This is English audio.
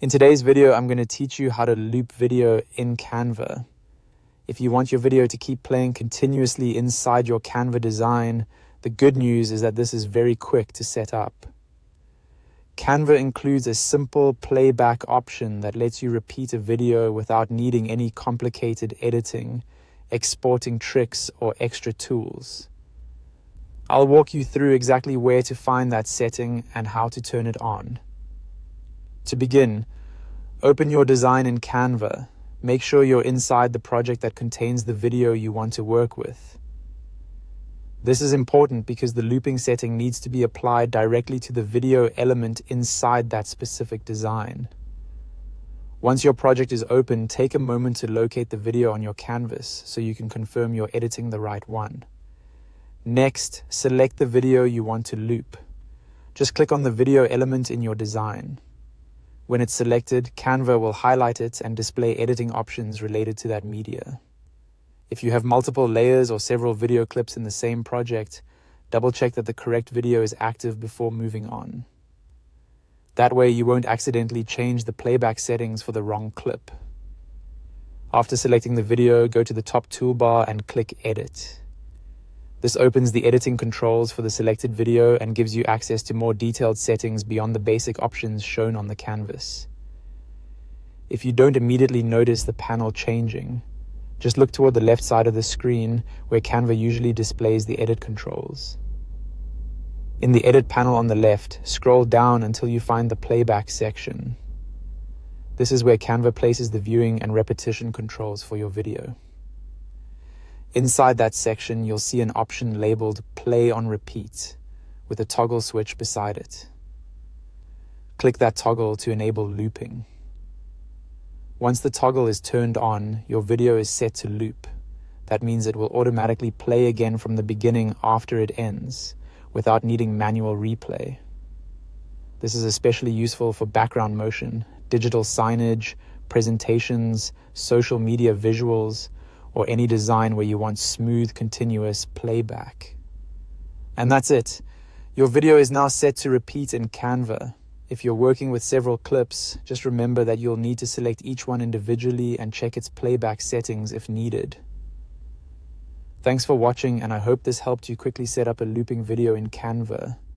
In today's video, I'm going to teach you how to loop video in Canva. If you want your video to keep playing continuously inside your Canva design, the good news is that this is very quick to set up. Canva includes a simple playback option that lets you repeat a video without needing any complicated editing, exporting tricks, or extra tools. I'll walk you through exactly where to find that setting and how to turn it on. To begin, open your design in Canva. Make sure you're inside the project that contains the video you want to work with. This is important because the looping setting needs to be applied directly to the video element inside that specific design. Once your project is open, take a moment to locate the video on your canvas so you can confirm you're editing the right one. Next, select the video you want to loop. Just click on the video element in your design. When it's selected, Canva will highlight it and display editing options related to that media. If you have multiple layers or several video clips in the same project, double-check that the correct video is active before moving on. That way you won't accidentally change the playback settings for the wrong clip. After selecting the video, go to the top toolbar and click Edit. This opens the editing controls for the selected video and gives you access to more detailed settings beyond the basic options shown on the canvas. If you don't immediately notice the panel changing, just look toward the left side of the screen where Canva usually displays the edit controls. In the edit panel on the left, scroll down until you find the playback section. This is where Canva places the viewing and repetition controls for your video. Inside that section, you'll see an option labeled Play on Repeat with a toggle switch beside it. Click that toggle to enable looping. Once the toggle is turned on, your video is set to loop. That means it will automatically play again from the beginning after it ends, without needing manual replay. This is especially useful for background motion, digital signage, presentations, social media visuals, or any design where you want smooth, continuous playback. And that's it. Your video is now set to repeat in Canva. If you're working with several clips, just remember that you'll need to select each one individually and check its playback settings if needed. Thanks for watching, and I hope this helped you quickly set up a looping video in Canva.